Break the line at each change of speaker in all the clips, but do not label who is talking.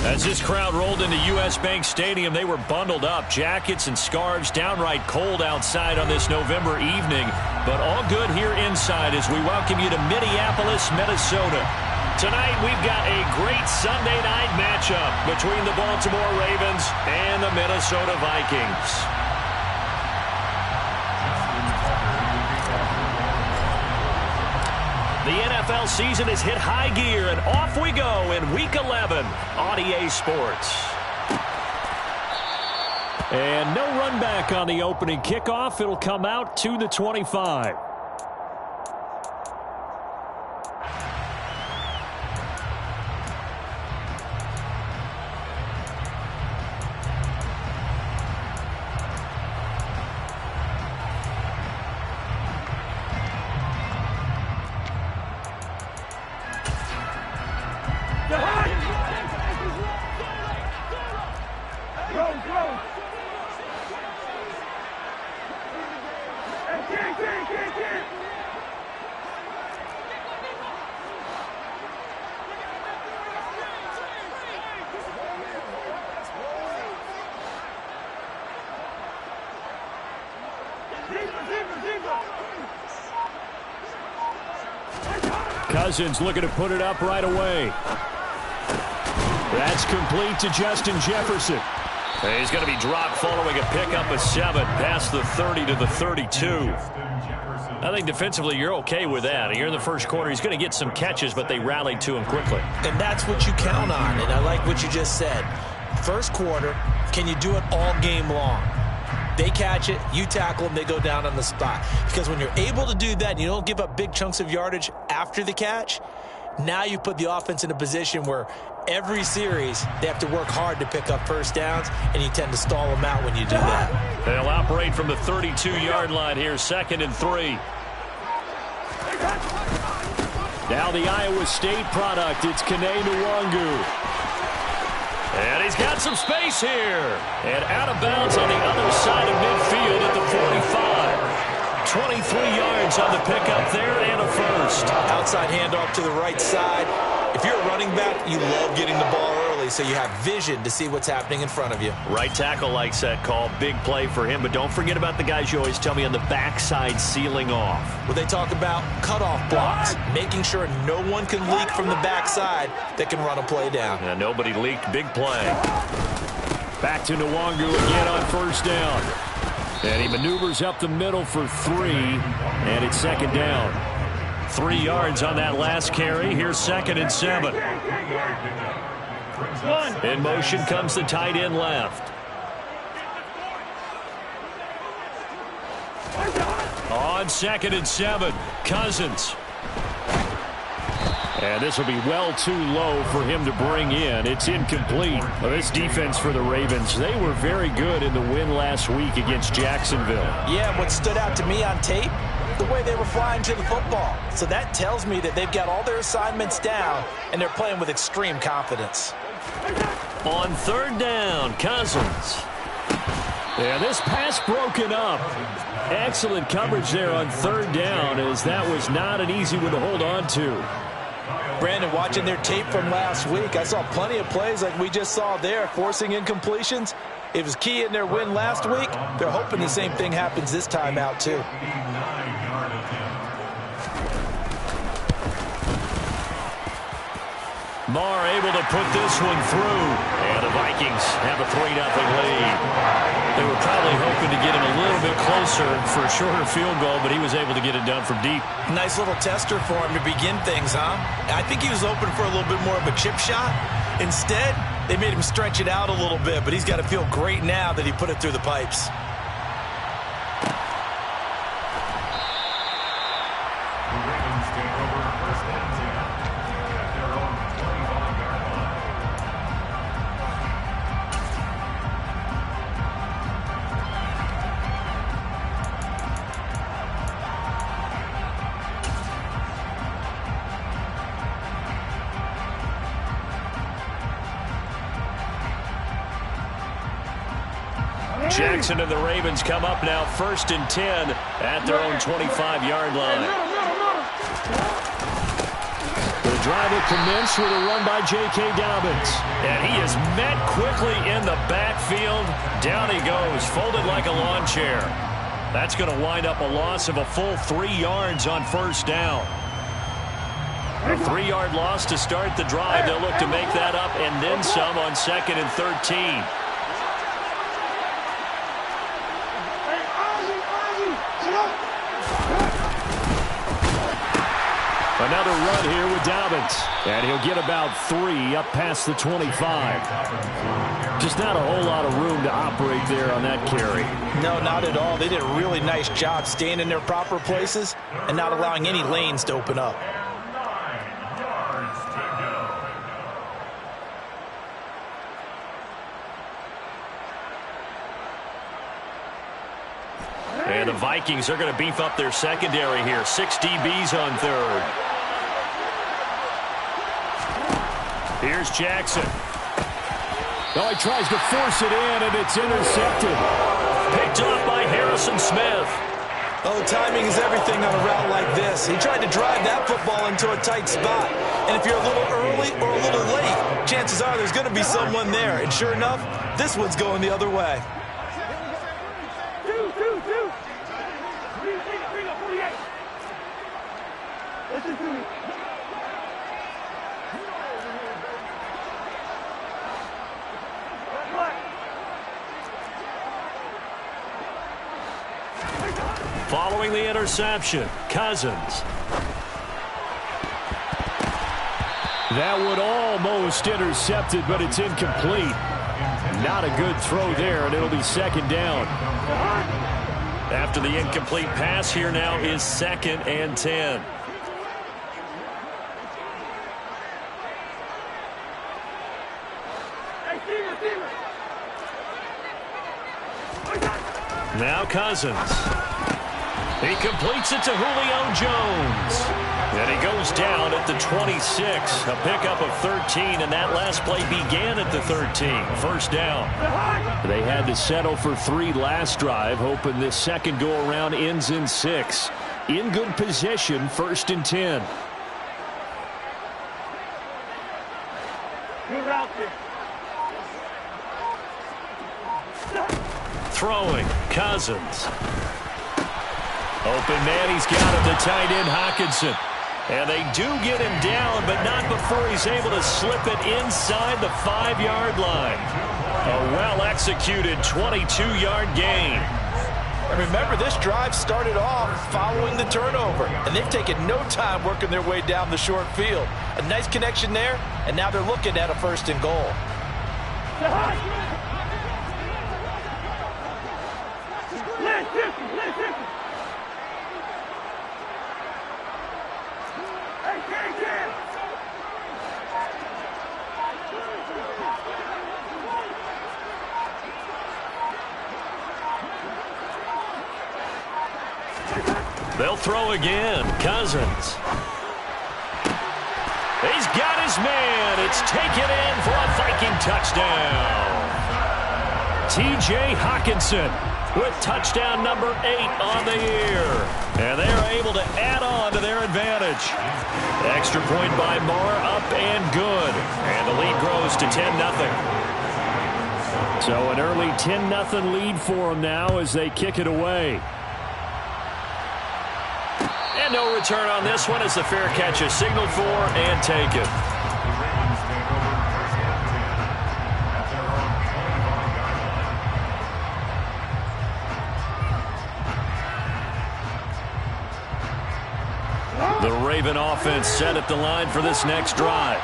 As this crowd rolled into U.S. Bank Stadium, they were bundled up, jackets and scarves, downright cold outside on this November evening, but all good here inside as we welcome you to Minneapolis, Minnesota. Tonight, we've got a great Sunday night matchup between the Baltimore Ravens and the Minnesota Vikings. The NFL season has hit high gear, and off we go in Week 11 on EA Sports. And no run back on the opening kickoff. It'll come out to the 25. Cousins looking to put it up right away. That's complete to Justin Jefferson. He's going to be dropped following a pickup of 7 past the 30 to the 32. I think defensively you're okay with that. Here in the first quarter, he's going to get some catches, but they rallied to him quickly.
And that's what you count on, and I like what you just said. First quarter, can you do it all game long? They catch it, you tackle them, they go down on the spot. Because when you're able to do that and you don't give up big chunks of yardage after the catch, now you put the offense in a position where every series they have to work hard to pick up first downs, and you tend to stall them out when you do that.
They'll operate from the 32-yard line here, 2nd and 3. Now the Iowa State product, it's Kene Nwangu. And he's got some space here. And out of bounds on the other side of midfield at the 45. 23 yards on the pickup there and a first.
Outside handoff to the right side. If you're a running back, you love getting the ball early so you have vision to see what's happening in front of you.
Right tackle likes that call. Big play for him. But don't forget about the guys you always tell me on the backside sealing off.
Well, they talk about cutoff blocks, making sure no one can leak from the backside that can run a play down.
Yeah, nobody leaked. Big play. Back to Nwangu again on first down. And he maneuvers up the middle for 3, and it's 2nd down. 3 yards on that last carry. Here's 2nd and 7. In motion comes the tight end left. On 2nd and 7, Cousins. And this will be well too low for him to bring in. It's incomplete. Well, this defense for the Ravens, they were very good in the win last week against Jacksonville.
Yeah, what stood out to me on tape, the way they were flying to the football. So that tells me that they've got all their assignments down, and they're playing with extreme confidence.
On 3rd down, Cousins. And this pass broken up. Excellent coverage there on 3rd down, as that was not an easy one to hold on to.
Brandon, watching their tape from last week, I saw plenty of plays like we just saw there, forcing incompletions. It was key in their win last week. They're hoping the same thing happens this time out, too.
Marr able to put this one through. And the Vikings have a 3-0 lead. They were probably hoping to get him a little bit closer for a shorter field goal, but he was able to get it done from deep.
Nice little tester for him to begin things, huh? I think he was open for a little bit more of a chip shot. Instead, they made him stretch it out a little bit, but he's got to feel great now that he put it through the pipes.
Jackson and the Ravens come up now 1st and 10 at their own 25-yard line. The drive will commence with a run by J.K. Dobbins. And he is met quickly in the backfield. Down he goes, folded like a lawn chair. That's going to wind up a loss of a full 3 yards on first down. A 3-yard loss to start the drive. They'll look to make that up and then some on 2nd and 13. Another run here with Dobbins. And he'll get about 3 up past the 25. Just not a whole lot of room to operate there on that carry.
No, not at all. They did a really nice job staying in their proper places and not allowing any lanes to open up.
And the Vikings are going to beef up their secondary here. 6 DBs on third. Here's Jackson. Oh, he tries to force it in, and it's intercepted. Picked off by Harrison Smith.
Oh, timing is everything on a route like this. He tried to drive that football into a tight spot. And if you're a little early or a little late, chances are there's going to be someone there. And sure enough, this one's going the other way.
Following the interception, Cousins. That would almost intercepted, but it's incomplete. Not a good throw there, and it'll be 2nd down. After the incomplete pass, here now is 2nd and 10. Now Cousins. He completes it to Julio Jones. And he goes down at the 26. A pickup of 13, and that last play began at the 13. First down. They had to settle for 3 last drive, hoping this second go-around ends in 6. In good position, 1st and 10. Throwing, Cousins. Open man, he's got him, the tight end Hockenson. And they do get him down, but not before he's able to slip it inside the 5-yard line. A well-executed 22-yard gain.
And remember, this drive started off following the turnover, and they've taken no time working their way down the short field. A nice connection there, and now they're looking at a 1st and goal.
They'll throw again. Cousins. He's got his man. It's taken in for a Viking touchdown. T.J. Hockenson with touchdown number 8 on the year. And they're able to add on to their advantage. Extra point by Moore, up and good. And the lead grows to 10-0. So an early 10-0 lead for them now as they kick it away. And no return on this one as the fair catch is signaled for and taken. The Raven offense set at the line for this next drive.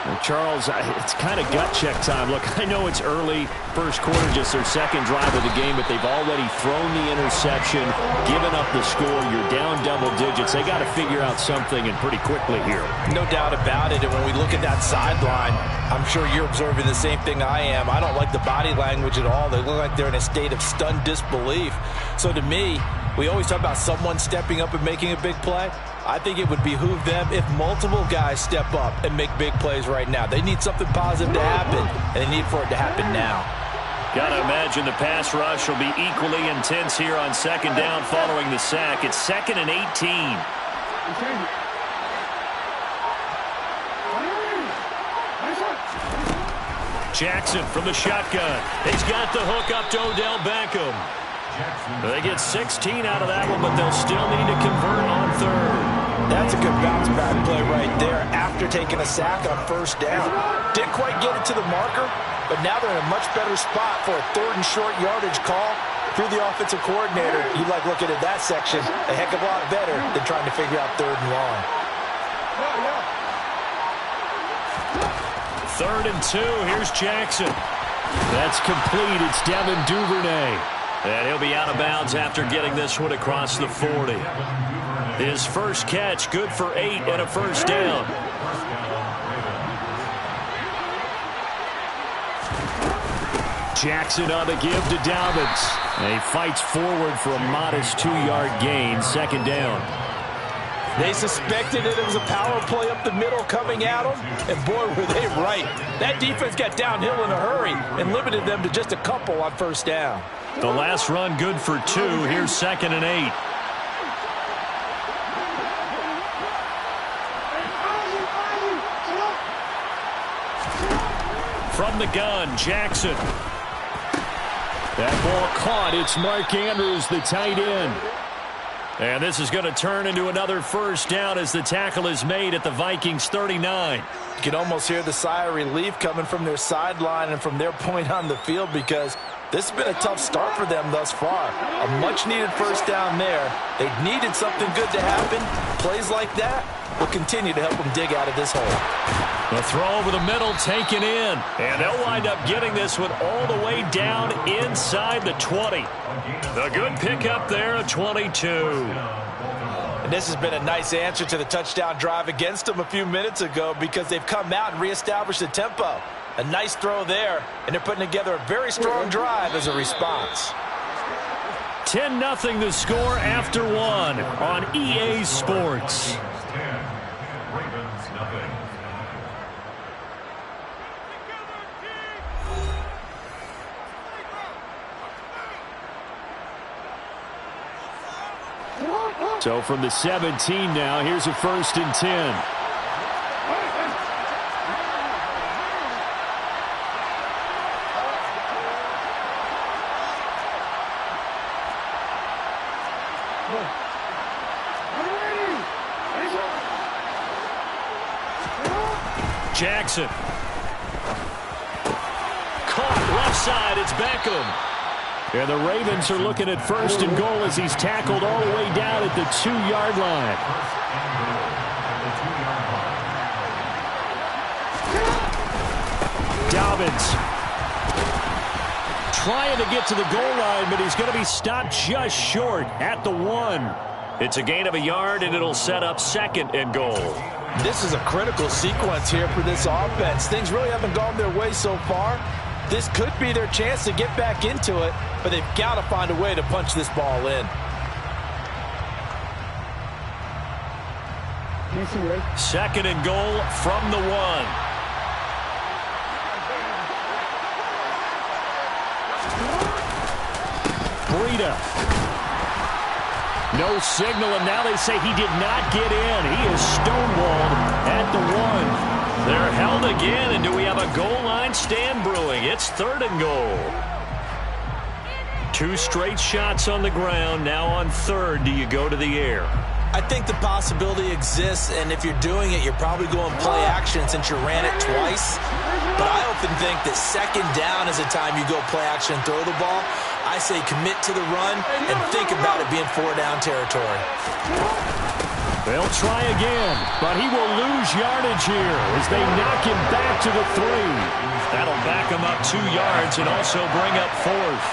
And Charles, it's kind of gut check time. Look, I know it's early, first quarter, just their 2nd drive of the game, but they've already thrown the interception, given up the score. You're down double digits. They got to figure out something, and pretty quickly here.
No doubt about it. And when we look at that sideline, I'm sure you're observing the same thing I am. I don't like the body language at all. They look like they're in a state of stunned disbelief. So to me, we always talk about someone stepping up and making a big play. I think it would behoove them if multiple guys step up and make big plays right now. They need something positive to happen, and they need for it to happen now.
Got to imagine the pass rush will be equally intense here on 2nd down following the sack. It's 2nd and 18. Jackson from the shotgun. He's got the hook up to Odell Beckham. They get 16 out of that one, but they'll still need to convert on third.
That's a good bounce-back play right there after taking a sack on first down. Didn't quite get it to the marker, but now they're in a much better spot for a third and short yardage call. Through the offensive coordinator, you like looking at that section a heck of a lot better than trying to figure out third and long.
3rd and 2. Here's Jackson. That's complete. It's Devin Duvernay. And he'll be out of bounds after getting this one across the 40. His first catch, good for 8 and a first down. Jackson on the give to Dobbins. And he fights forward for a modest 2-yard gain, 2nd down.
They suspected it was a power play up the middle coming at them, and boy, were they right. That defense got downhill in a hurry and limited them to just a couple on first down.
The last run good for 2. Here's 2nd and 8. From the gun, Jackson. That ball caught. It's Mark Andrews, the tight end. And this is going to turn into another first down as the tackle is made at the Vikings 39.
You can almost hear the sigh of relief coming from their sideline and from their point on the field, because this has been a tough start for them thus far. A much-needed first down there. They needed something good to happen. Plays like that will continue to help them dig out of this hole.
The throw over the middle taken in. And they'll wind up getting this one all the way down inside the 20. The good pickup there at 22.
And this has been a nice answer to the touchdown drive against them a few minutes ago, because they've come out and reestablished the tempo. A nice throw there, and they're putting together a very strong drive as a response.
10-0 the score after 1 on EA Sports. So from the 17 now, here's a 1st and 10. Jackson. Caught left side. It's Beckham. And the Ravens are looking at 1st and goal as he's tackled all the way down at the 2-yard line. Dobbins trying to get to the goal line, but he's going to be stopped just short at the 1. It's a gain of a yard, and it'll set up 2nd and goal.
This is a critical sequence here for this offense. Things really haven't gone their way so far. This could be their chance to get back into it, but they've got to find a way to punch this ball in.
2nd and goal from the 1. Breida. No signal, and now they say he did not get in. He is stonewalled at the 1. They're held again, and do we have a goal line stand brewing? It's 3rd and goal. 2 straight shots on the ground. Now on 3rd, do you go to the air?
I think the possibility exists, and if you're doing it, you're probably going play action since you ran it twice. But I often think that 2nd down is the time you go play action and throw the ball. I say commit to the run and think about it being 4-down territory.
They'll try again, but he will lose yardage here as they knock him back to the 3. That'll back him up 2 yards and also bring up 4th.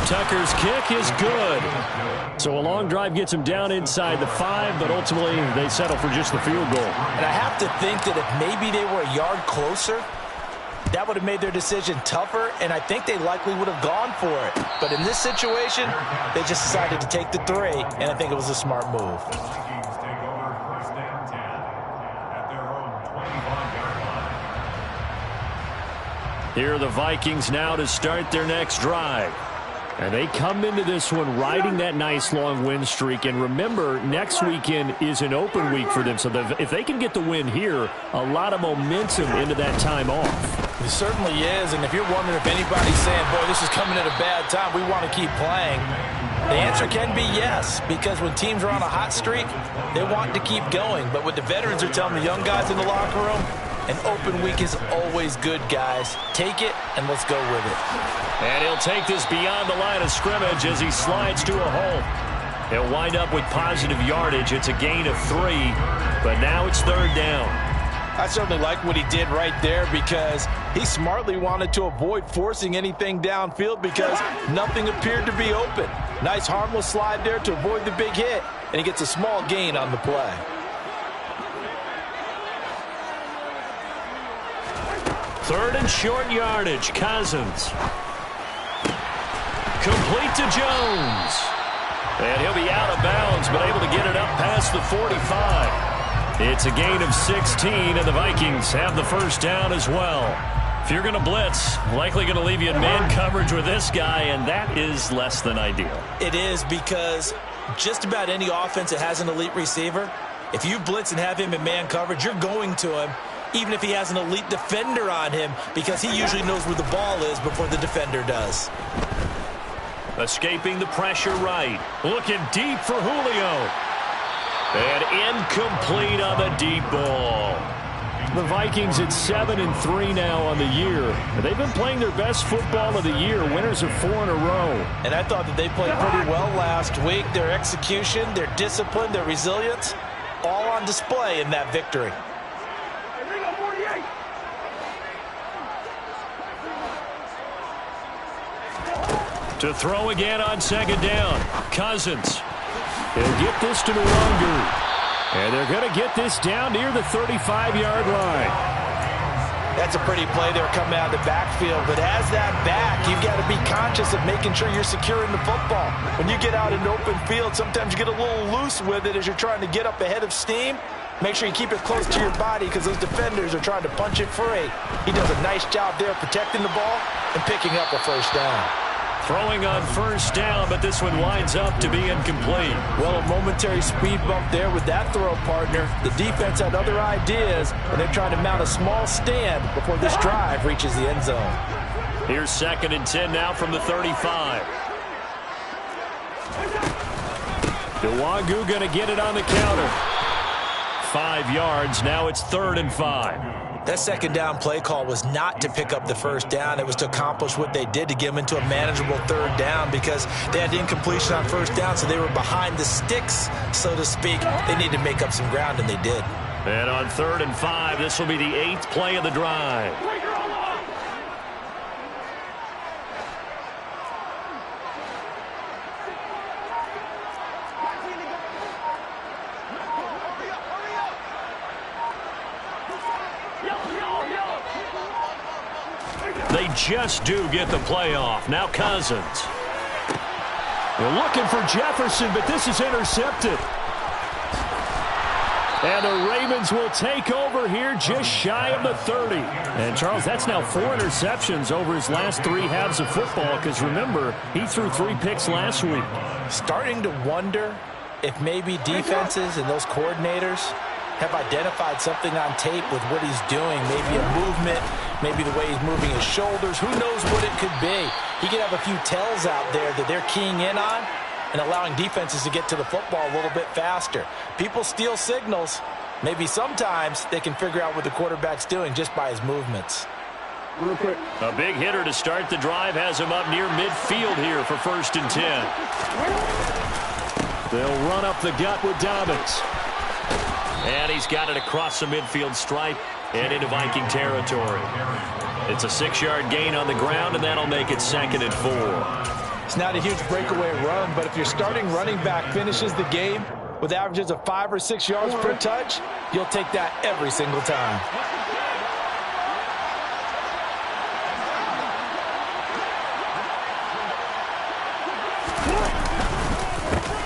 Tucker's kick is good. So a long drive gets him down inside the 5, but ultimately they settle for just the field goal.
And I have to think that if maybe they were a yard closer, that would have made their decision tougher, and I think they likely would have gone for it. But in this situation, they just decided to take the 3, and I think it was a smart move.
Here are the Vikings now to start their next drive. And they come into this one riding that nice long win streak. And remember, next weekend is an open week for them. So if they can get the win here, a lot of momentum into that time off.
It certainly is. And if you're wondering if anybody's saying, boy, this is coming at a bad time, we want to keep playing, the answer can be yes, because when teams are on a hot streak, they want to keep going. But what the veterans are telling the young guys in the locker room, an open week is always good, guys. Take it, and let's go with it.
And he'll take this beyond the line of scrimmage as he slides to a hole. He'll wind up with positive yardage. It's a gain of 3, but now it's 3rd down.
I certainly like what he did right there because he smartly wanted to avoid forcing anything downfield because nothing appeared to be open. Nice harmless slide there to avoid the big hit, and he gets a small gain on the play.
Third and short yardage. Cousins. Complete to Jones. And he'll be out of bounds, but able to get it up past the 45. It's a gain of 16, and the Vikings have the first down as well. If you're going to blitz, likely going to leave you in man coverage with this guy, and that is less than ideal.
It is, because just about any offense that has an elite receiver, if you blitz and have him in man coverage, you're going to him, even if he has an elite defender on him, because he usually knows where the ball is before the defender does.
Escaping the pressure right. Looking deep for Julio. And incomplete on the deep ball. The Vikings at 7-3 now on the year. They've been playing their best football of the year. Winners of 4 in a row.
And I thought that they played pretty well last week. Their execution, their discipline, their resilience, all on display in that victory.
To throw again on 2nd down. Cousins. He'll get this to Nwangu. And they're going to get this down near the 35-yard line.
That's a pretty play there coming out of the backfield. But as that back, you've got to be conscious of making sure you're securing the football. When you get out in open field, sometimes you get a little loose with it as you're trying to get up ahead of steam. Make sure you keep it close to your body because those defenders are trying to punch it free. He does a nice job there protecting the ball and picking up a first down.
Throwing on 1st down, but this one winds up to be incomplete.
Well, a momentary speed bump there with that throw, partner. The defense had other ideas, and they're trying to mount a small stand before this drive reaches the end zone.
Here's 2nd and 10 now from the 35. Nwangu going to get it on the counter. 5 yards. Now it's 3rd and 5.
That 2nd down play call was not to pick up the first down. It was to accomplish what they did to get them into a manageable 3rd down because they had incompletion on 1st down, so they were behind the sticks, so to speak. They needed to make up some ground, and they did.
And on 3rd and 5, this will be the 8th play of the drive. They just do get the playoff. Now Cousins. They're looking for Jefferson, but this is intercepted. And the Ravens will take over here just shy of the 30. And, Charles, that's now 4 interceptions over his last 3 halves of football because, remember, he threw 3 picks last week.
Starting to wonder if maybe defenses and those coordinators have identified something on tape with what he's doing. Maybe a movement, maybe the way he's moving his shoulders. Who knows what it could be? He could have a few tells out there that they're keying in on and allowing defenses to get to the football a little bit faster. People steal signals. Maybe sometimes they can figure out what the quarterback's doing just by his movements.
Real quick.
A big hitter to start the drive has him up near midfield here for 1st and 10. They'll run up the gut with Dobbins. And he's got it across the midfield stripe and into Viking territory. It's a 6-yard gain on the ground, and that'll make it 2nd and 4.
It's not a huge breakaway run, but if your starting running back finishes the game with averages of 5 or 6 yards per touch, you'll take that every single time.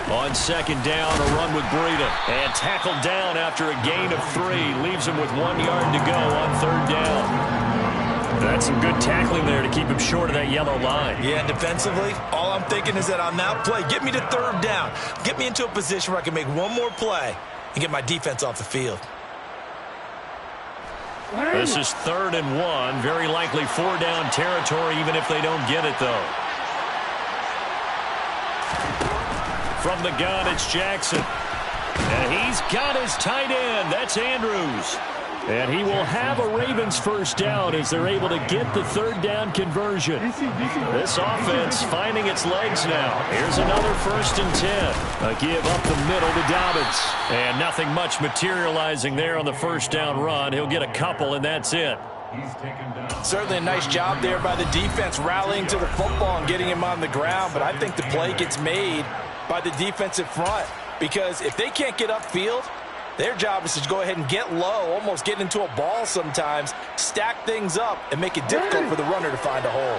On 2nd down, a run with Breida. And tackled down after a gain of 3. Leaves him with 1 yard to go on 3rd down. That's some good tackling there to keep him short of that yellow line.
Yeah, defensively, all I'm thinking is that on that play, get me to third down. Get me into a position where I can make one more play and get my defense off the field.
This is 3rd and 1. Very likely 4-down territory, even if they don't get it, though. From the gun, it's Jackson. And he's got his tight end. That's Andrews. And he will have a Ravens first down as they're able to get the 3rd down conversion. This offense finding its legs now. Here's another 1st and 10. A give up the middle to Dobbins. And nothing much materializing there on the 1st down run. He'll get a couple, and that's it.
Certainly a nice job there by the defense rallying to the football and getting him on the ground. But I think the play gets made by the defensive front. Because if they can't get upfield, their job is to go ahead and get low, almost get into a ball sometimes, stack things up, and make it difficult for the runner to find a hole.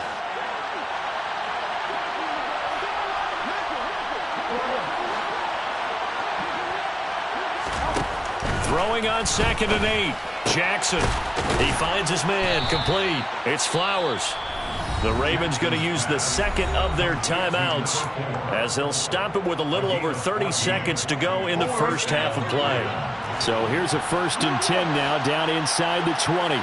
Throwing on 2nd and 8. Jackson. He finds his man. Complete. It's Flowers. The Ravens going to use the second of their timeouts as they'll stop it with a little over 30 seconds to go in the first half of play. So here's a 1st and 10 now down inside the 20.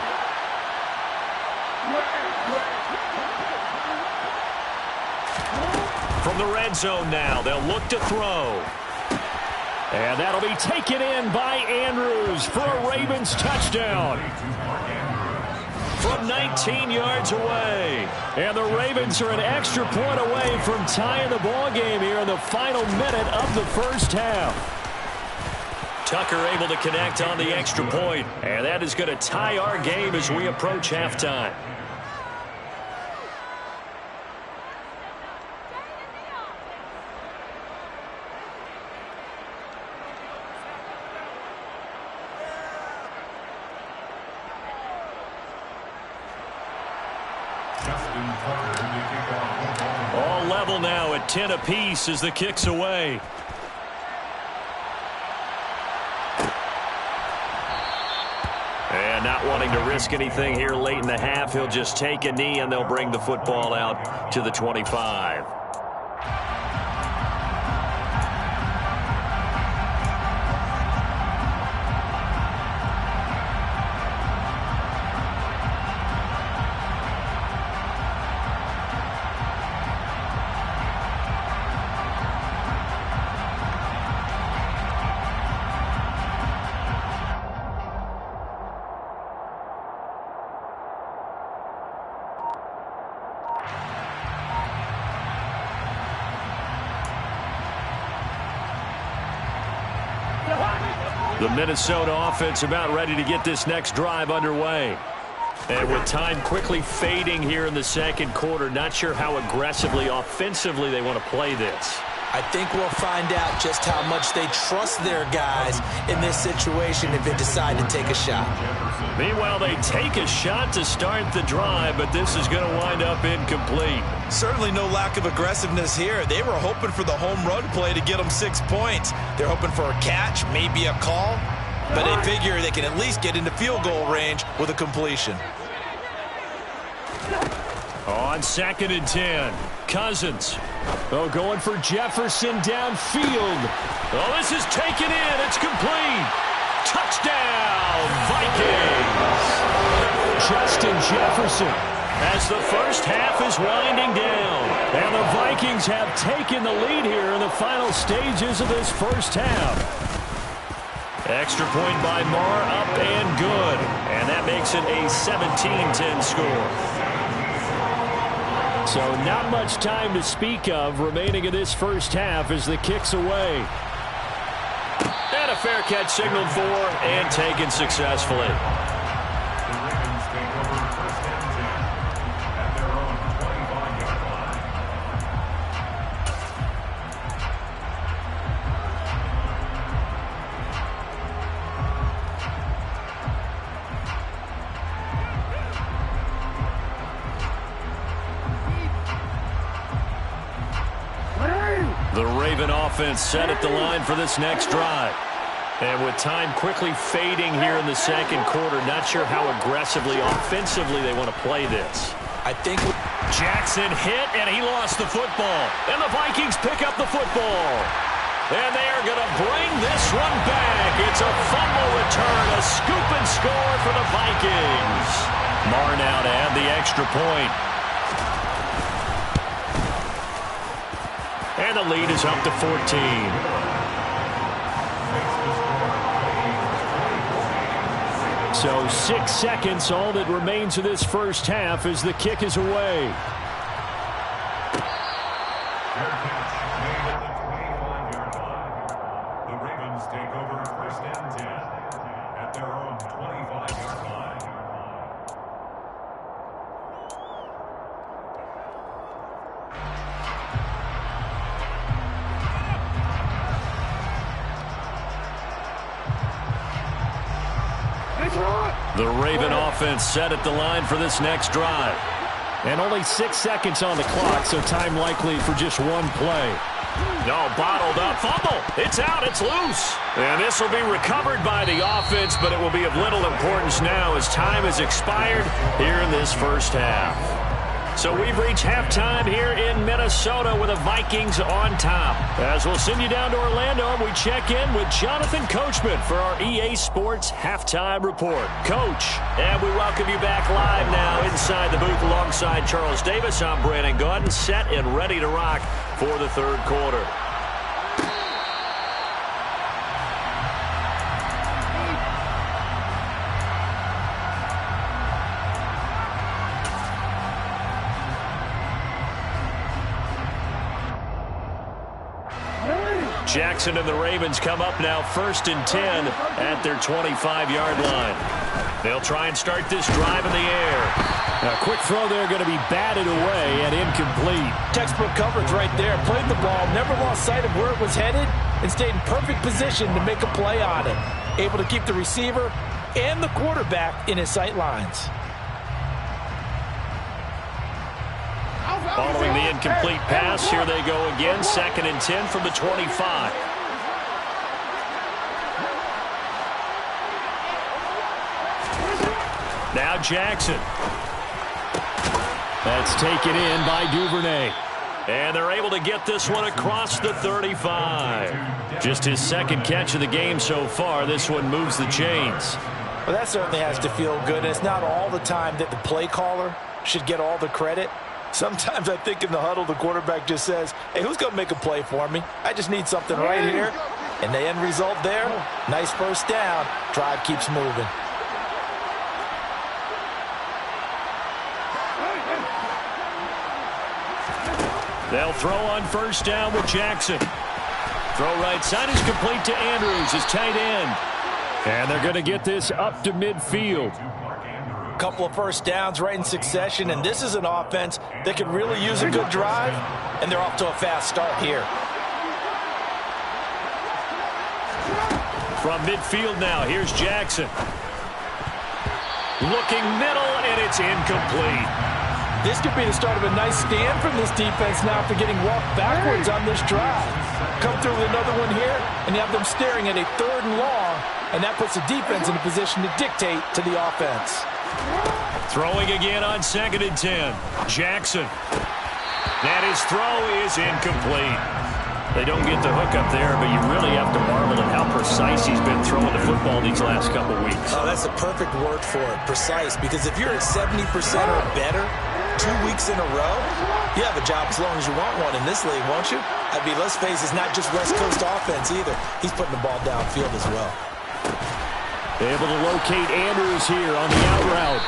From the red zone now, they'll look to throw. And that'll be taken in by Andrews for a Ravens touchdown. From 19 yards away. And the Ravens are an extra point away from tying the ball game here in the final minute of the first half. Tucker able to connect on the extra point. And that is going to tie our game as we approach halftime. All level now at 10 apiece as the kick's away. And not wanting to risk anything here late in the half, he'll just take a knee and they'll bring the football out to the 25. The Minnesota offense about ready to get this next drive underway. And with time quickly fading here in the second quarter, not sure how aggressively, offensively they want to play this.
I think we'll find out just how much they trust their guys in this situation if they decide to take a shot.
Meanwhile, they take a shot to start the drive, but this is going to wind up incomplete.
Certainly no lack of aggressiveness here. They were hoping for the home run play to get them 6 points. They're hoping for a catch, maybe a call, but they figure they can at least get into field goal range with a completion.
On 2nd and 10, Cousins. Oh, going for Jefferson downfield. Oh, this is taken in. It's complete. Touchdown, Vikings. Justin Jefferson as the first half is winding down. And the Vikings have taken the lead here in the final stages of this first half. Extra point by Marr, up and good. And that makes it a 17-10 score. So not much time to speak of remaining in this first half as the kick's away. And a fair catch signaled for and taken successfully. The Raven offense set at the line for this next drive. And with time quickly fading here in the second quarter, not sure how aggressively, offensively they want to play this.
I think
Jackson hit, and he lost the football. And the Vikings pick up the football. And they are going to bring this one back. It's a fumble return, a scoop and score for the Vikings. Marr now to add the extra point. And the lead is up to 14. So 6 seconds, all that remains of this first half as the kick is away.
The Ravens take over first and 10 at their own 25-yard line.
The Raven offense set at the line for this next drive. And only 6 seconds on the clock, so time likely for just one play. No, bottled up. Fumble. It's out. It's loose. And this will be recovered by the offense, but it will be of little importance now as time has expired here in this first half. So we've reached halftime here in Minnesota with the Vikings on top. As we'll send you down to Orlando, we check in with Jonathan Coachman for our EA Sports Halftime Report. Coach, and we welcome you back live now inside the booth alongside Charles Davis. I'm Brandon Gaudin, set and ready to rock for the third quarter. Jackson and the Ravens come up now 1st and 10 at their 25-yard line. They'll try and start this drive in the air. A quick throw there going to be batted away and incomplete.
textbook coverage right there. Played the ball, never lost sight of where it was headed, and stayed in perfect position to make a play on it. Able to keep the receiver and the quarterback in his sight lines.
Following the incomplete pass, here they go again. 2nd and 10 from the 25. Now Jackson. That's taken in by Duvernay. And they're able to get this one across the 35. Just his 2nd catch of the game so far. This one moves the chains.
Well, that certainly has to feel good. And it's not all the time that the play caller should get all the credit. Sometimes I think in the huddle, the quarterback just says, hey, who's going to make a play for me? I just need something right here. And the end result there, nice first down. Drive keeps moving.
They'll throw on 1st down with Jackson. Throw right side is complete to Andrews, his tight end. And they're going to get this up to midfield.
Couple of 1st downs right in succession, and this is an offense that could really use a good drive, and they're off to a fast start here.
From midfield now, here's Jackson. Looking middle, and it's incomplete.
This could be the start of a nice stand from this defense now after getting walked backwards on this drive. Come through with another one here, and you have them staring at a 3rd and long, and that puts the defense in a position to dictate to the offense.
Throwing again on 2nd and 10. Jackson. And his throw is incomplete. They don't get the hook up there, but you really have to marvel at how precise he's been throwing the football these last couple weeks.
Oh, that's a perfect word for it, precise, because if you're at 70% or better 2 weeks in a row, you have a job as long as you want one in this league, won't you? I mean, let's face it, it's not just West Coast offense either. He's putting the ball downfield as well.
Able to locate Andrews here on the out route.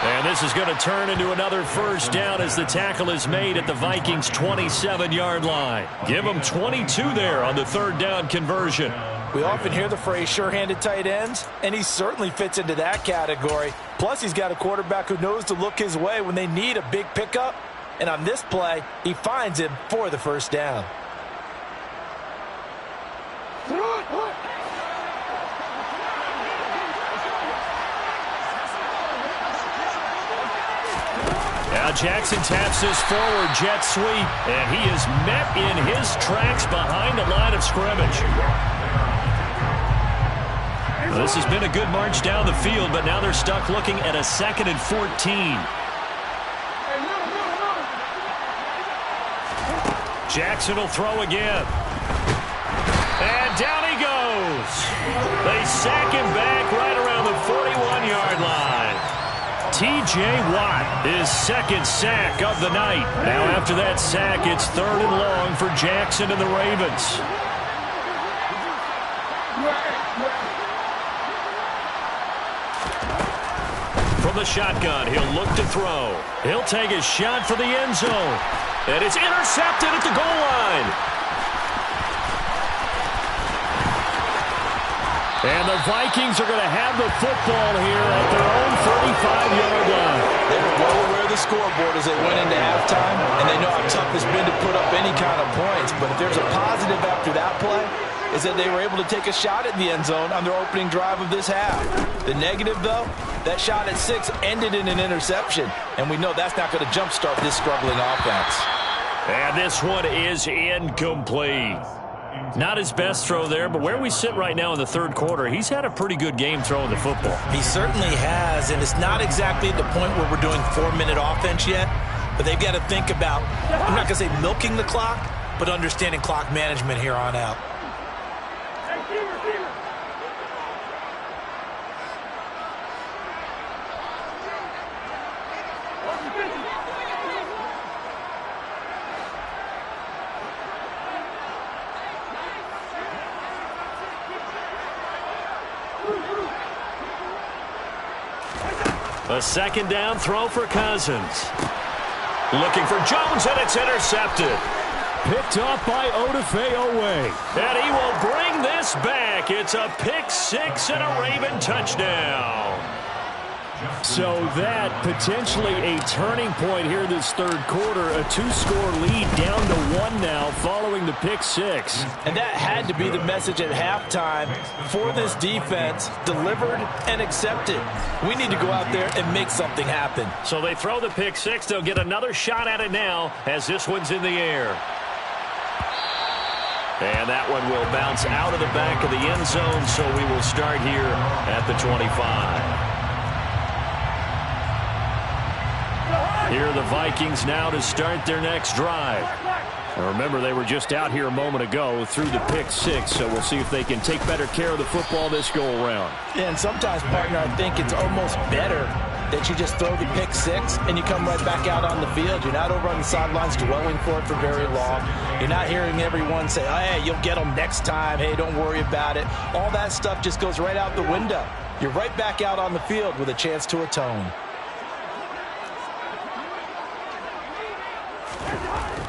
And this is going to turn into another 1st down as the tackle is made at the Vikings' 27-yard line. Give them 22 there on the 3rd down conversion.
We often hear the phrase sure-handed tight ends, and he certainly fits into that category. Plus, he's got a quarterback who knows to look his way when they need a big pickup. And on this play, he finds him for the 1st down.
Now Jackson taps this forward jet sweep, and he is met in his tracks behind the line of scrimmage. This has been a good march down the field, but now they're stuck looking at a 2nd and 14. Jackson will throw again. And down he goes. They sack him back right around the 41-yard line. T.J. Watt, his second sack of the night. Now after that sack, it's 3rd and long for Jackson and the Ravens. From the shotgun, he'll look to throw. He'll take his shot for the end zone. And it's intercepted at the goal line. And the Vikings are going to have the football here at their own 35-yard line.
They were well aware of the scoreboard as they went into halftime, and they know how tough it's been to put up any kind of points. But if there's a positive after that play, is that they were able to take a shot at the end zone on their opening drive of this half. The negative, though, that shot at 6 ended in an interception, and we know that's not going to jumpstart this struggling offense.
And this one is incomplete. Not his best throw there, but where we sit right now in the 3rd quarter, he's had a pretty good game throwing the football.
He certainly has, and it's not exactly at the point where we're doing 4-minute offense yet, but they've got to think about, I'm not going to say milking the clock, but understanding clock management here on out.
A 2nd down throw for Cousins. Looking for Jones, and it's intercepted. Picked off by Odafe-Oweh. And he will bring this back. It's a pick 6 and a Raven touchdown. So that potentially a turning point here this 3rd quarter. A 2-score lead down to 1 now following the pick 6.
And that had to be the message at halftime for this defense. Delivered and accepted. We need to go out there and make something happen.
So they throw the pick 6. They'll get another shot at it now as this one's in the air. And that one will bounce out of the back of the end zone, so we will start here at the 25. Here are the Vikings now to start their next drive. Now remember, they were just out here a moment ago through the pick 6, so we'll see if they can take better care of the football this go-around.
Yeah, and sometimes, partner, I think it's almost better that you just throw the pick 6 and you come right back out on the field. You're not over on the sidelines dwelling for it for very long. You're not hearing everyone say, oh, hey, you'll get them next time. Hey, don't worry about it. All that stuff just goes right out the window. You're right back out on the field with a chance to atone.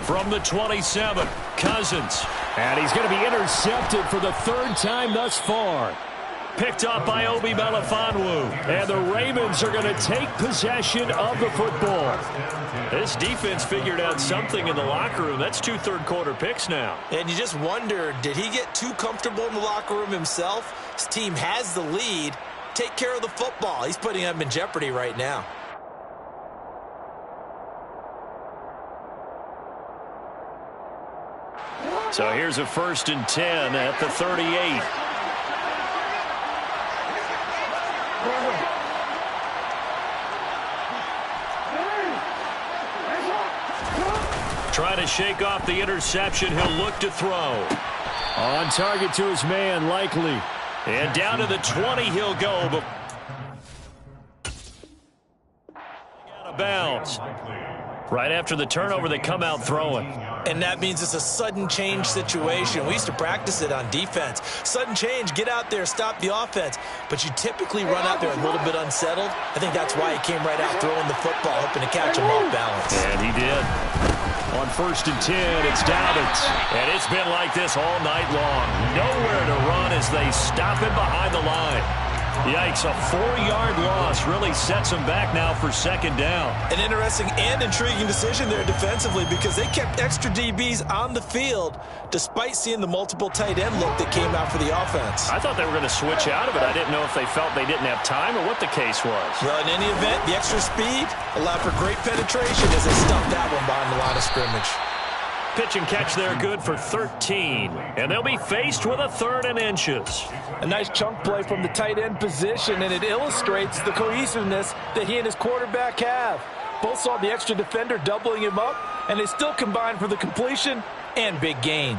From the 27, Cousins. And he's going to be intercepted for the 3rd time thus far. Picked up by Obi Melifonwu. And the Ravens are going to take possession of the football. This defense figured out something in the locker room. That's 2 third-quarter picks now.
And you just wonder, did he get too comfortable in the locker room himself? His team has the lead. Take care of the football. He's putting them in jeopardy right now.
So here's a 1st and 10 at the 38. Trying to shake off the interception. He'll look to throw. On target to his man, Likely. And down to the 20 he'll go. But out of bounds. Right after the turnover, they come out throwing.
And that means it's a sudden change situation. We used to practice it on defense. Sudden change, get out there, stop the offense. But you typically run out there a little bit unsettled. I think that's why he came right out throwing the football, hoping to catch him off balance.
And he did. On 1st and 10, it's Dobbins. And it's been like this all night long. Nowhere to run as they stop him behind the line. Yikes, a 4-yard loss really sets them back now for 2nd down.
An interesting and intriguing decision there defensively because they kept extra DBs on the field despite seeing the multiple tight end look that came out for the offense.
I thought they were going to switch out of it. I didn't know if they felt they didn't have time or what the case was.
Well, in any event, the extra speed allowed for great penetration as they stuffed that one behind the line of scrimmage.
Pitch and catch there good for 13. And they'll be faced with a 3rd and inches.
A nice chunk play from the tight end position, and it illustrates the cohesiveness that he and his quarterback have. Both saw the extra defender doubling him up, and they still combined for the completion and big gain.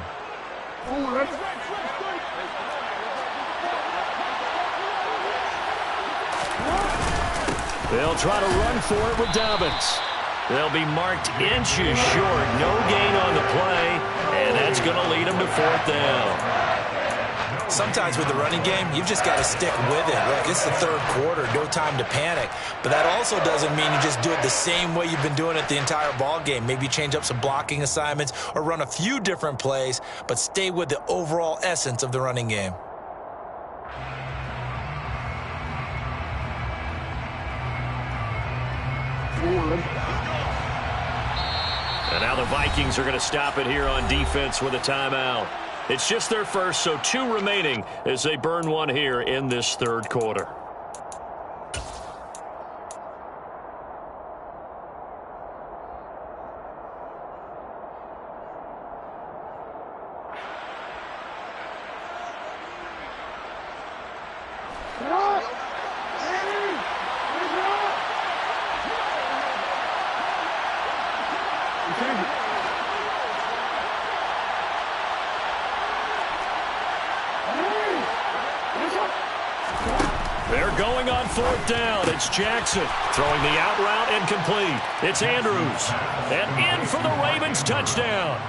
They'll try to run for it with Dobbins. They'll be marked inches short. No gain on the play, and that's going to lead them to fourth down.
Sometimes with the running game, you've just got to stick with it. Look, it's the third quarter, no time to panic. But that also doesn't mean you just do it the same way you've been doing it the entire ball game. Maybe change up some blocking assignments or run a few different plays, but stay with the overall essence of the running game.
And now the Vikings are going to stop it here on defense with a timeout. It's just their first, so 2 remaining as they burn one here in this third quarter. They're going on fourth down. It's Jackson throwing the out route incomplete. It's Andrews. And in for the Ravens touchdown.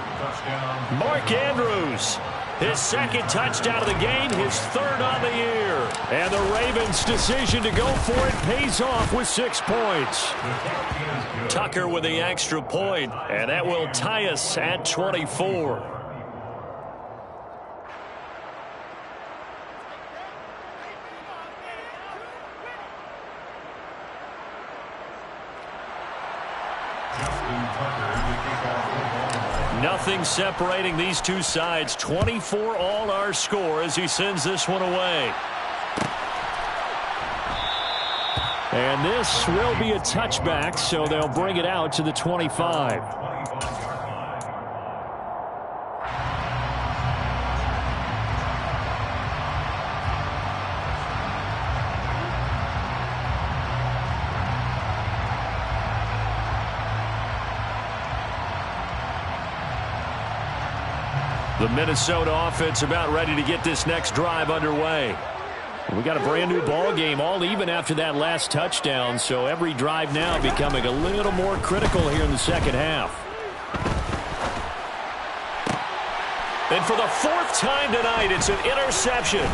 Mark Andrews. His second touchdown of the game, his third on the year. And the Ravens' decision to go for it pays off with 6 points. Tucker with the extra point, and that will tie us at 24. Nothing separating these two sides. 24 all our score as he sends this one away. And this will be a touchback, so they'll bring it out to the 25. The Minnesota offense about ready to get this next drive underway. We got a brand new ball game, all even after that last touchdown, so every drive now becoming a little more critical here in the second half. And for the 4th time tonight, it's an interception.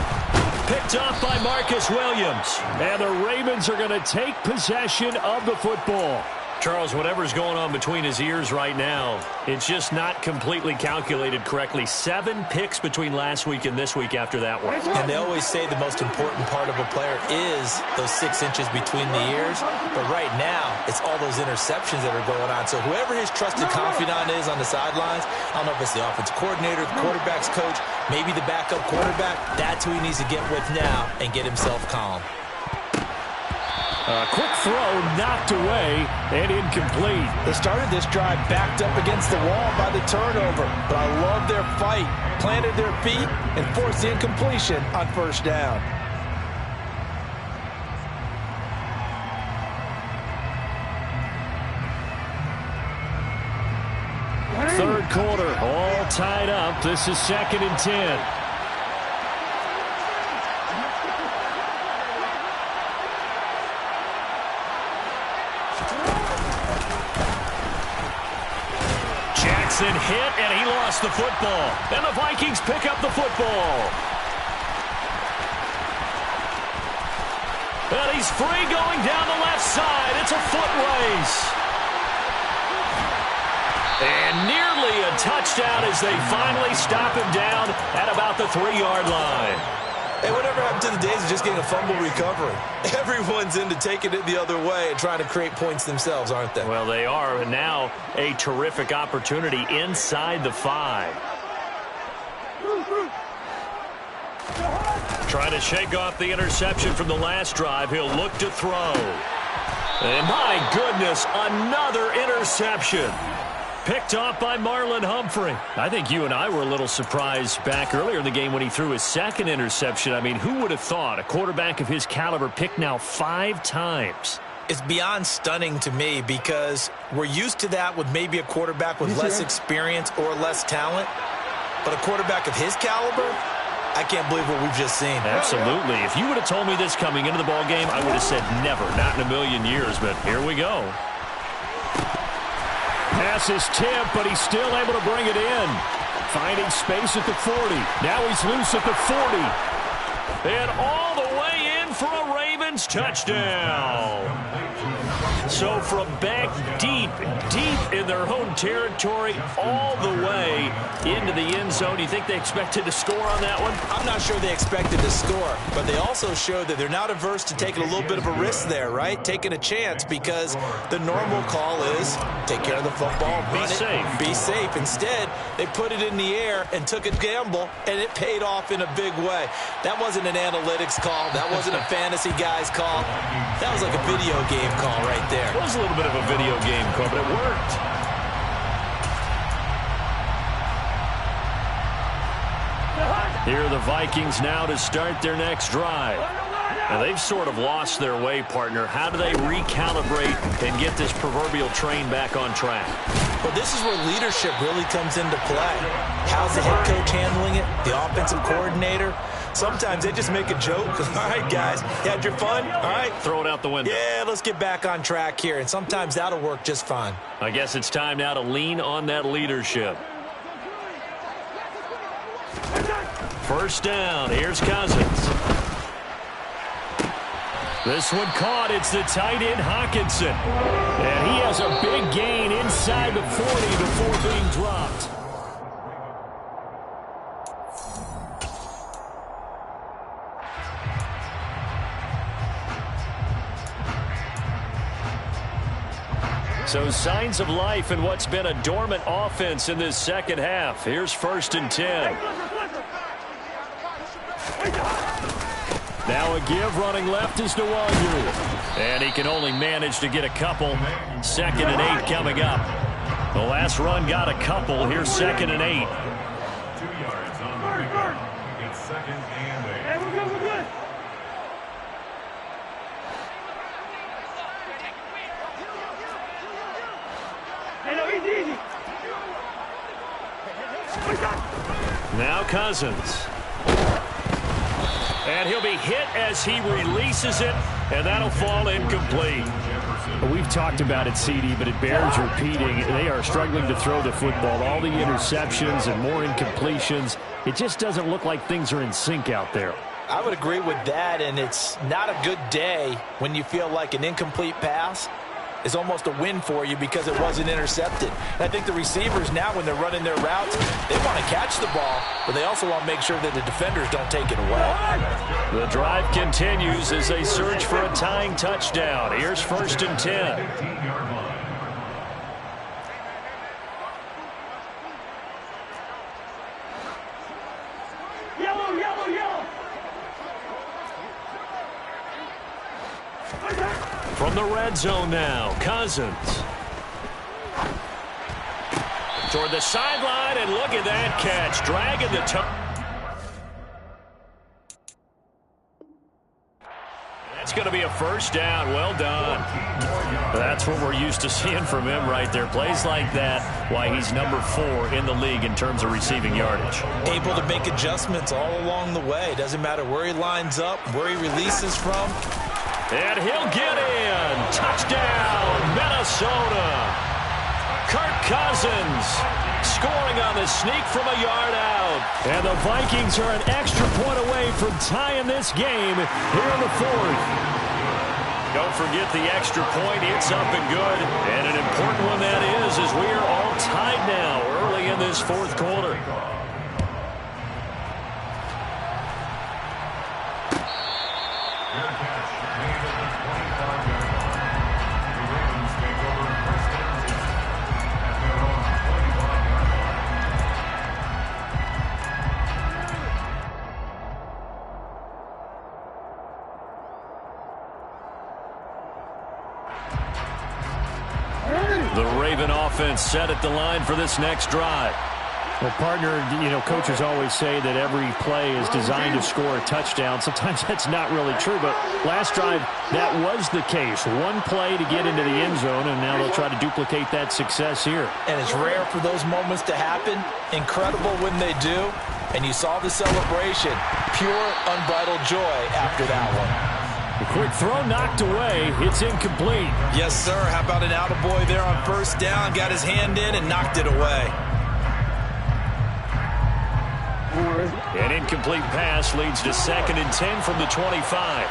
Picked off by Marcus Williams. And the Ravens are going to take possession of the football. Charles, whatever's going on between his ears right now, it's just not completely calculated correctly. 7 picks between last week and this week after that one.
And they always say the most important part of a player is those 6 inches between the ears. But right now, it's all those interceptions that are going on. So whoever his trusted confidant is on the sidelines, I don't know if it's the offensive coordinator, the quarterback's coach, maybe the backup quarterback, that's who he needs to get with now and get himself calm.
A quick throw knocked away and incomplete.
They started this drive backed up against the wall by the turnover, but I love their fight. Planted their feet and forced the incompletion on first down.
Third quarter, all tied up. This is 2nd and 10. Hit, and he lost the football. And the Vikings pick up the football. And he's free going down the left side. It's a foot race. And nearly a touchdown as they finally stop him down at about the 3-yard line.
Hey, whatever happened to the days of just getting a fumble recovery? Everyone's into taking it the other way and trying to create points themselves, aren't they?
Well, they are. And now a terrific opportunity inside the 5. Trying to shake off the interception from the last drive. He'll look to throw. And my goodness, another interception. Picked off by Marlon Humphrey. I think you and I were a little surprised back earlier in the game when he threw his 2nd interception. I mean, who would have thought a quarterback of his caliber picked now 5 times?
It's beyond stunning to me because we're used to that with maybe a quarterback with less experience or less talent. But a quarterback of his caliber, I can't believe what we've just seen.
Absolutely. If you would have told me this coming into the ball game, I would have said never, not in a million years. But here we go. Pass is tipped, but he's still able to bring it in. Finding space at the 40. Now he's loose at the 40. And all the way in for a Ravens touchdown. So from back deep in their own territory, all the way into the end zone. You think they expected to score on that one?
I'm not sure they expected to score, but they also showed that they're not averse to taking a little bit of a risk there, right? Taking a chance, because the normal call is take care of the football, run it, be safe. Instead, they put it in the air and took a gamble, and it paid off in a big way. That wasn't an analytics call. That wasn't a fantasy guy's call. That was like a video game call right there.
It was a little bit of a video game call, but it worked. Here are the Vikings now to start their next drive. Now they've sort of lost their way, partner. How do they recalibrate and get this proverbial train back on track?
Well, this is where leadership really comes into play. How's the head coach handling it? The offensive coordinator? Sometimes they just make a joke. All right, guys, you had your fun? All right.
Throw it out the window.
Yeah, let's get back on track here. And sometimes that'll work just fine.
I guess it's time now to lean on that leadership. First down. Here's Cousins. This one caught. It's the tight end, Hawkinson. And he has a big gain inside the 40 before being dropped. So signs of life in what's been a dormant offense in this second half. Here's 1st and 10. Now a give, running left is Nwangu. And he can only manage to get a couple. 2nd and 8 coming up. The last run got a couple. Here's 2nd and 8.
2 yards on the pickup. It's 2nd and 8.
Hey, we're good. Hey, no, easy.
Now Cousins. And he'll be hit as he releases it, and that'll fall incomplete.
We've talked about it, CD, but it bears repeating. They are struggling to throw the football. All the interceptions and more incompletions. It just doesn't look like things are in sync out there.
I would agree with that, and it's not a good day when you feel like an incomplete pass is almost a win for you because it wasn't intercepted. And I think the receivers now, when they're running their routes, they want to catch the ball, but they also want to make sure that the defenders don't take it away.
The drive continues as they search for a tying touchdown. Here's 1st and 10.
15-yard line.
Yellow.
From the red zone now, Cousins. Toward the sideline, and look at that catch. Dragging the toe. That's going to be a first down. Well done. That's what we're used to seeing from him right there. Plays like that, why he's number 4 in the league in terms of receiving yardage.
Able to make adjustments all along the way. Doesn't matter where he lines up, where he releases from.
And he'll get in. Touchdown, Minnesota. Kirk Cousins scoring on the sneak from a yard out.
And the Vikings are an extra point away from tying this game here in the 4th.
Don't forget the extra point. It's up and good. And an important one that is, as we are all tied now early in this 4th quarter. The Raven offense set at the line for this next drive.
Well, partner, coaches always say that every play is designed to score a touchdown. Sometimes that's not really true, but last drive, that was the case. One play to get into the end zone, and now they'll try to duplicate that success here.
And it's rare for those moments to happen. Incredible when they do. And you saw the celebration. Pure, unbridled joy after that one.
A quick throw knocked away. It's incomplete.
Yes, sir. How about an attaboy there on first down? Got his hand in and knocked it away.
An incomplete pass leads to 2nd and 10 from the 25.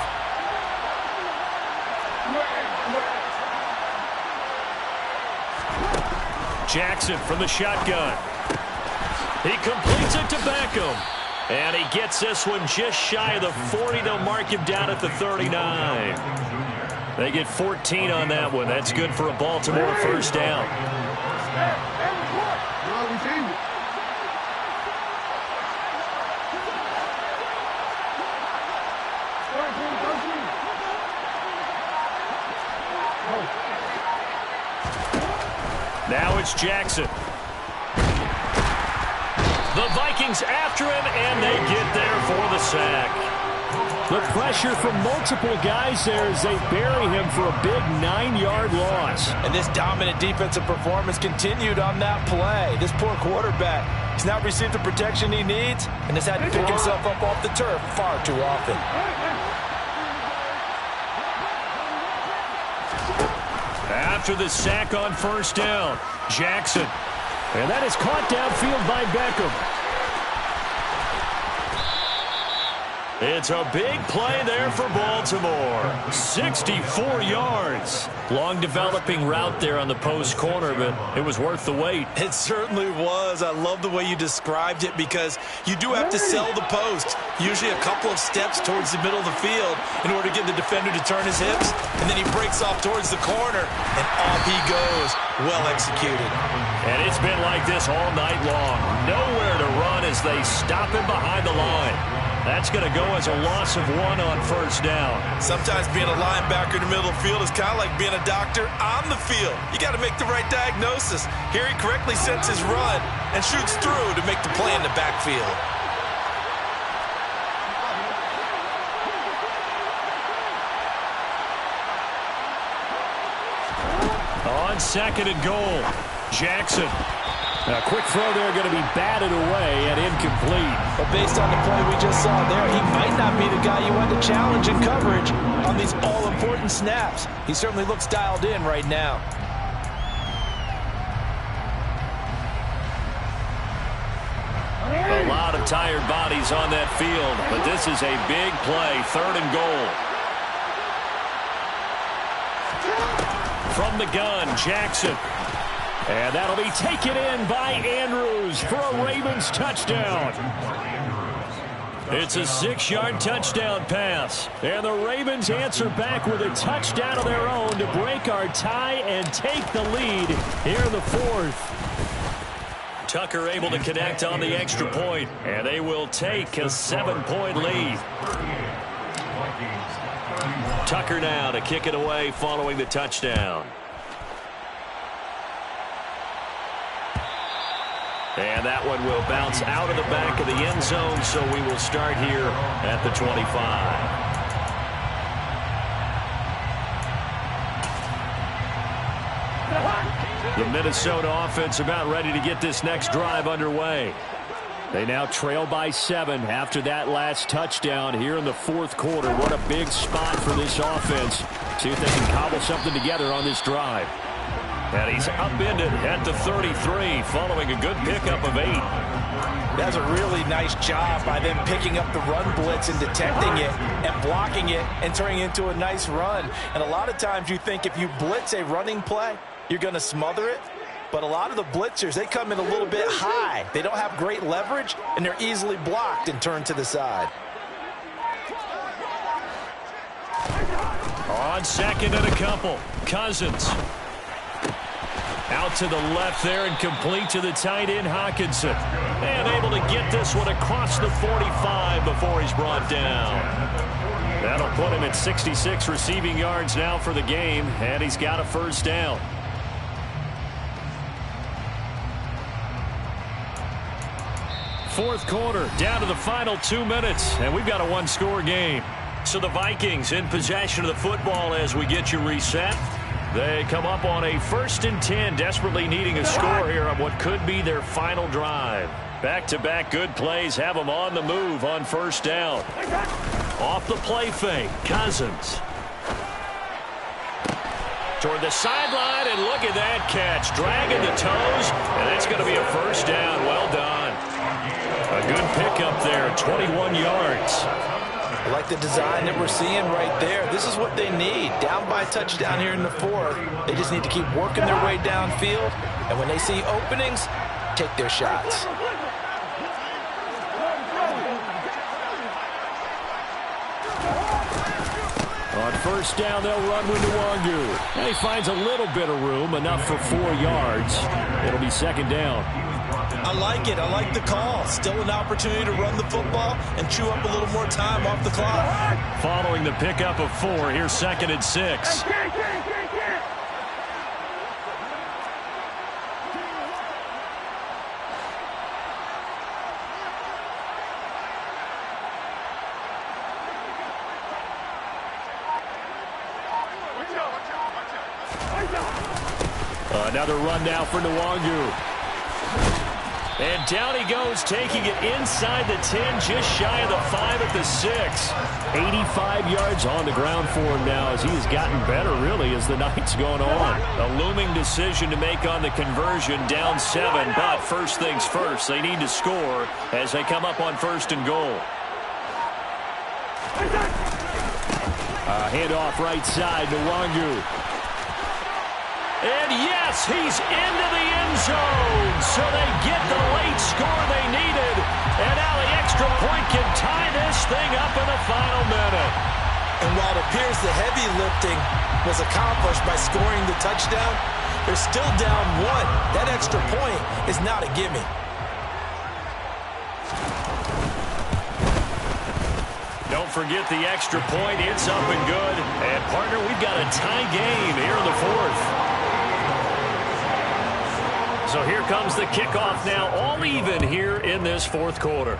Jackson from the shotgun. He completes it to Beckham. And he gets this one just shy of the 40. They'll mark him down at the 39. They get 14 on that one. That's good for a Baltimore first down. Now it's Jackson. The Vikings after him, and they get there for the sack. The pressure from multiple guys there as they bury him for a big 9-yard loss.
And this dominant defensive performance continued on that play. This poor quarterback has now received the protection he needs and has had to pick himself up off the turf far too often.
After the sack on first down, Jackson.
And that is caught downfield by Beckham.
It's a big play there for Baltimore. 64 yards. Long developing route there on the post corner, but it was worth the wait.
It certainly was. I love the way you described it because you do have to sell the post. Usually a couple of steps towards the middle of the field in order to get the defender to turn his hips. And then he breaks off towards the corner, and off he goes. Well executed.
And it's been like this all night long. Nowhere to run as they stop him behind the line. That's going to go as a loss of 1 on first down.
Sometimes being a linebacker in the middle of the field is kind of like being a doctor on the field. You got to make the right diagnosis. Here he correctly sets his run and shoots through to make the play in the backfield.
On 2nd and goal, Jackson.
A quick throw there going to be batted away and incomplete.
But based on the play we just saw there, he might not be the guy you want to challenge in coverage on these all-important snaps. He certainly looks dialed in right now.
A lot of tired bodies on that field, but this is a big play. 3rd and goal. From the gun, Jackson. And that'll be taken in by Andrews for a Ravens touchdown. It's a 6-yard touchdown pass. And the Ravens answer back with a touchdown of their own to break our tie and take the lead here in the 4th. Tucker able to connect on the extra point, and they will take a 7-point lead. Tucker now to kick it away following the touchdown. And that one will bounce out of the back of the end zone, so we will start here at the 25. The Minnesota offense about ready to get this next drive underway. They now trail by 7 after that last touchdown here in the 4th quarter. What a big spot for this offense. See if they can cobble something together on this drive. And he's upended at the 33 following a good pickup of 8.
That's a really nice job by them picking up the run blitz and detecting it and blocking it and turning it into a nice run. And a lot of times you think if you blitz a running play, you're going to smother it. But a lot of the blitzers, they come in a little bit high. They don't have great leverage, and they're easily blocked and turned to the side.
On 2nd and a couple, Cousins. Out to the left there and complete to the tight end, Hockenson. And able to get this one across the 45 before he's brought down. That'll put him at 66 receiving yards now for the game, and he's got a first down. fourth quarter, down to the final 2 minutes, and we've got a one-score game. So the Vikings in possession of the football as we get you reset. They come up on a 1st and 10, desperately needing a score here on what could be their final drive. Back-to-back good plays have them on the move on first down. Off the play fake, Cousins. Toward the sideline, and look at that catch. Dragging the toes, and that's going to be a first down. Well done. A good pickup there, 21 yards.
I like the design that we're seeing right there. This is what they need. Down by a touchdown here in the fourth. They just need to keep working their way downfield. And when they see openings, take their shots.
On first down, they'll run with Nwangu. And he finds a little bit of room, enough for 4 yards. It'll be second down.
I like it. I like the call. Still an opportunity to run the football and chew up a little more time off the clock.
Following the pickup of 4, here's 2nd and 6. Another run now for Nwangu. And down he goes, taking it inside the 10, just shy of the 5 at the 6.
85 yards on the ground for him now as he has gotten better, really, as the night's gone on.
A looming decision to make on the conversion, down 7. But first things first, they need to score as they come up on 1st and goal.
Handoff right side, Nwangu.
And yes, he's into the end zone. So they get the late score they needed. And now the extra point can tie this thing up in the final minute.
And while it appears the heavy lifting was accomplished by scoring the touchdown, they're still down 1. That extra point is not a gimme.
Don't forget the extra point. It's up and good. And, partner, we've got a tie game here in the 4th. So here comes the kickoff now, all even here in this 4th quarter.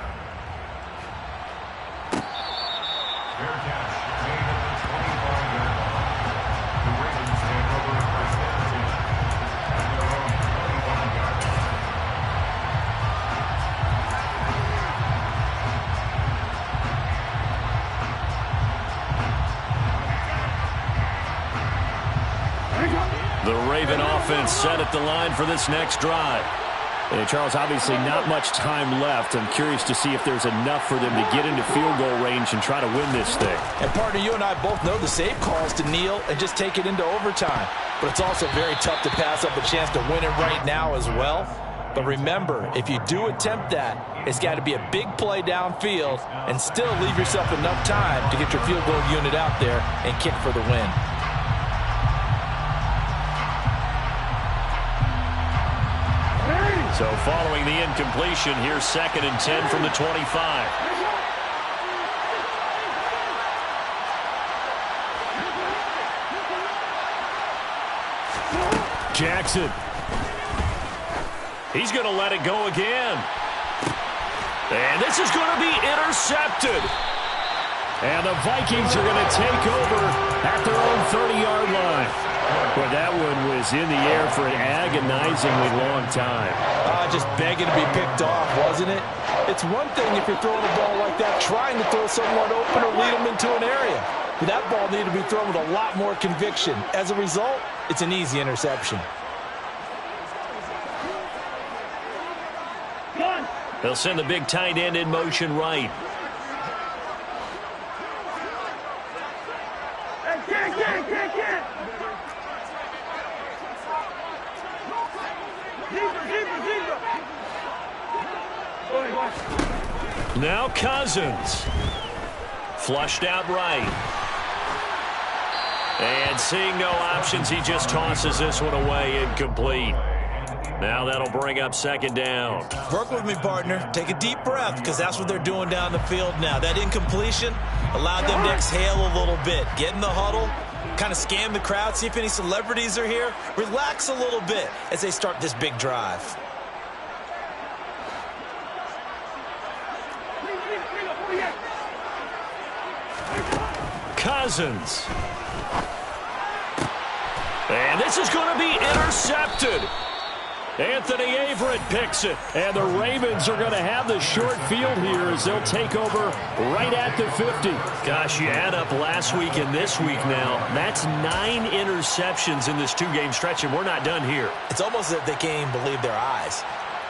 The Raven offense set at the line for this next drive.
And Charles, obviously not much time left. I'm curious to see if there's enough for them to get into field goal range and try to win this thing.
And partner, you and I both know the safe calls to kneel and just take it into overtime. But it's also very tough to pass up a chance to win it right now as well. But remember, if you do attempt that, it's got to be a big play downfield and still leave yourself enough time to get your field goal unit out there and kick for the win.
So following the incompletion, here's 2nd and 10 from the 25.
Jackson.
He's going to let it go again. And this is going to be intercepted.
And the Vikings are going to take over at their own 30-yard line. But that one was in the air for an agonizingly long time.
Just begging to be picked off, wasn't it? It's one thing if you're throwing a ball like that, trying to throw someone open or lead them into an area. But that ball needed to be thrown with a lot more conviction. As a result, it's an easy interception.
They'll send the big tight end in motion right. Now Cousins. Flushed out right. And seeing no options, he just tosses this one away, incomplete. Now that'll bring up 2nd down.
Work with me, partner. Take a deep breath, because that's what they're doing down the field now. That incompletion allowed them to exhale a little bit. Get in the huddle, kind of scan the crowd, see if any celebrities are here. Relax a little bit as they start this big drive.
Cousins. And this is going to be intercepted. Anthony Averett picks it. And the Ravens are going to have the short field here as they'll take over right at the 50. Gosh, you add up last week and this week now. That's 9 interceptions in this 2-game stretch, and we're not done here.
It's almost as if they can't even believe their eyes.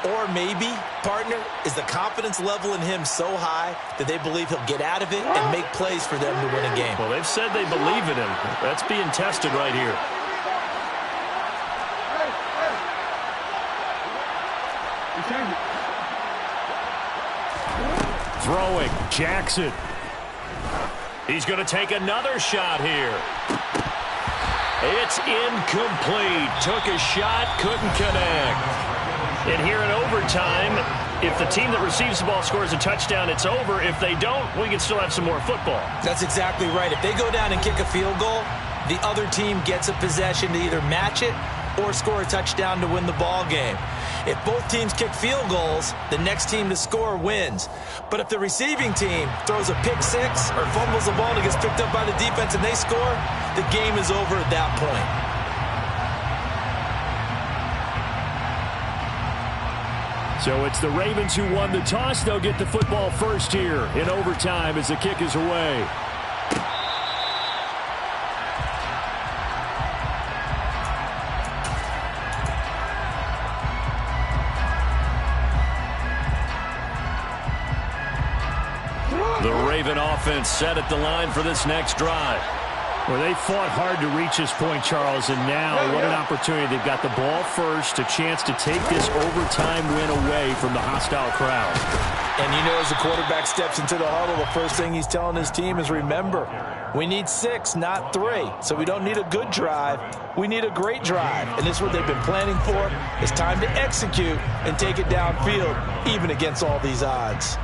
Or maybe, partner, is the confidence level in him so high that they believe he'll get out of it and make plays for them to win a game.
Well, they've said they believe in him. That's being tested right here. Throwing, Jackson. He's going to take another shot here. It's incomplete. Took a shot, couldn't connect. And here in overtime, if the team that receives the ball scores a touchdown, it's over. If they don't, we can still have some more football.
That's exactly right. If they go down and kick a field goal, the other team gets a possession to either match it or score a touchdown to win the ball game. If both teams kick field goals, the next team to score wins. But if the receiving team throws a pick six or fumbles the ball and it gets picked up by the defense and they score, the game is over at that point.
So it's the Ravens who won the toss. They'll get the football first here in overtime as the kick is away.
The Raven offense set at the line for this next drive.
Well, they fought hard to reach this point, Charles, and now what an opportunity. They've got the ball first, a chance to take this overtime win away from the hostile crowd.
And you know, as the quarterback steps into the huddle, the first thing he's telling his team is, remember, we need 6, not 3. So we don't need a good drive. We need a great drive. And this is what they've been planning for. It's time to execute and take it downfield, even against all these odds.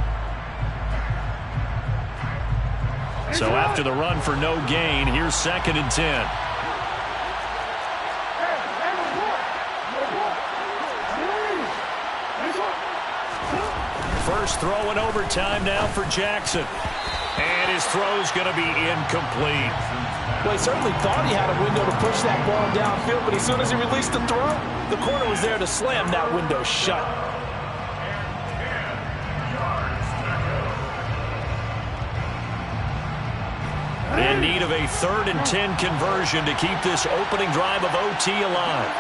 So after the run for no gain, here's 2nd and 10. First throw in overtime now for Jackson. And his throw's going to be incomplete.
Well, he certainly thought he had a window to push that ball downfield, but as soon as he released the throw, the corner was there to slam that window shut.
In need of a 3rd and 10 conversion to keep this opening drive of OT alive.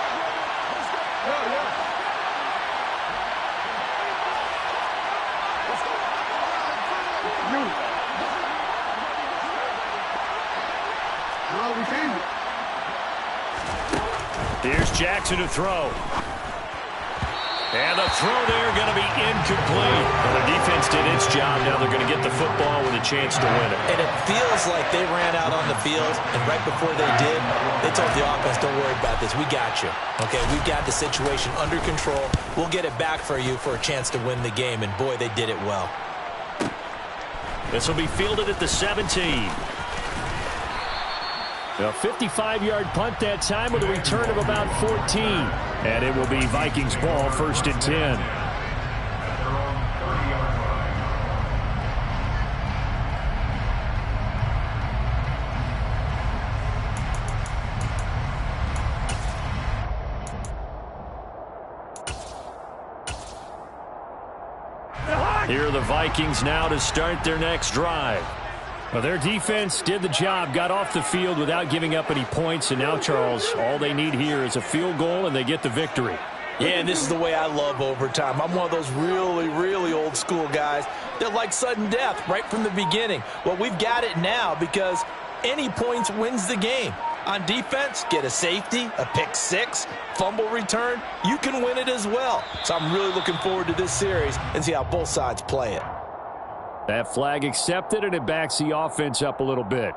Here's Jackson to throw. And the throw there going to be incomplete. Well, the defense did its job. Now they're going to get the football with a chance to win it.
And it feels like they ran out on the field, and right before they did, they told the offense, don't worry about this. We got you. Okay, we've got the situation under control. We'll get it back for you for a chance to win the game. And, boy, they did it well.
This will be fielded at the 17.
A 55-yard punt that time with a return of about 14. And it will be Vikings ball, 1st and 10.
Here are the Vikings now to start their next drive.
Well, their defense did the job, got off the field without giving up any points, and now, Charles, all they need here is a field goal, and they get the victory.
Yeah, and this is the way I love overtime. I'm one of those really, really old school guys that like sudden death right from the beginning. Well, we've got it now because any points wins the game. On defense, get a safety, a pick six, fumble return, you can win it as well. So I'm really looking forward to this series and see how both sides play it.
That flag accepted, and it backs the offense up a little bit.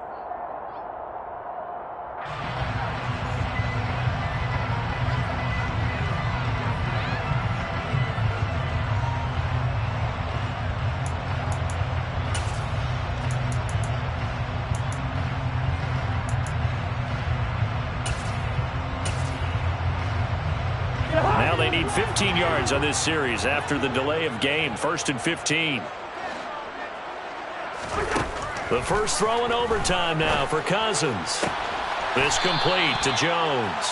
Now they need 15 yards on this series after the delay of game. 1st and 15. The first throw in overtime now for Cousins. This complete to Jones.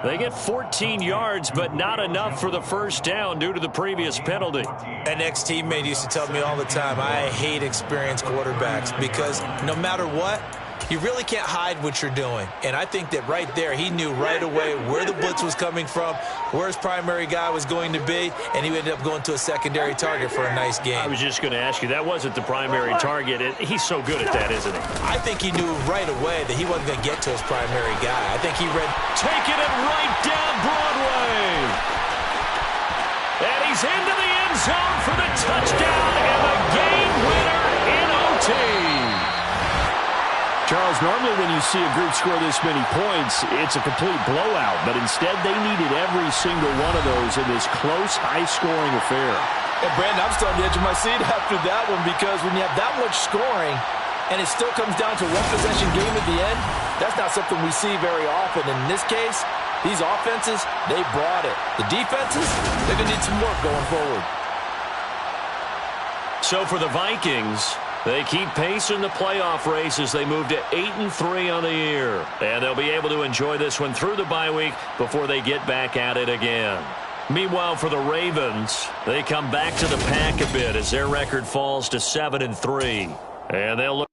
They get 14 yards, but not enough for the first down due to the previous penalty.
An ex-teammate used to tell me all the time, I hate experienced quarterbacks because no matter what, you really can't hide what you're doing. And I think that right there, he knew right away where the blitz was coming from, where his primary guy was going to be, and he ended up going to a secondary target for a nice game.
I was just going to ask you, that wasn't the primary target. He's so good at that, isn't he?
I think he knew right away that he wasn't going to get to his primary guy. I think he read,
taking it right down Broadway. And he's into the end zone for the touchdown and the game winner in OT.
Charles, normally when you see a group score this many points, it's a complete blowout. But instead, they needed every single one of those in this close, high-scoring affair.
And, Brandon, I'm still on the edge of my seat after that one because when you have that much scoring and it still comes down to one possession game at the end, that's not something we see very often. And in this case, these offenses, they brought it. The defenses, they're going to need some work going forward.
So for the Vikings, they keep pace in the playoff race as they move to 8-3 on the year. And they'll be able to enjoy this one through the bye week before they get back at it again. Meanwhile, for the Ravens, they come back to the pack a bit as their record falls to 7-3. And they'll look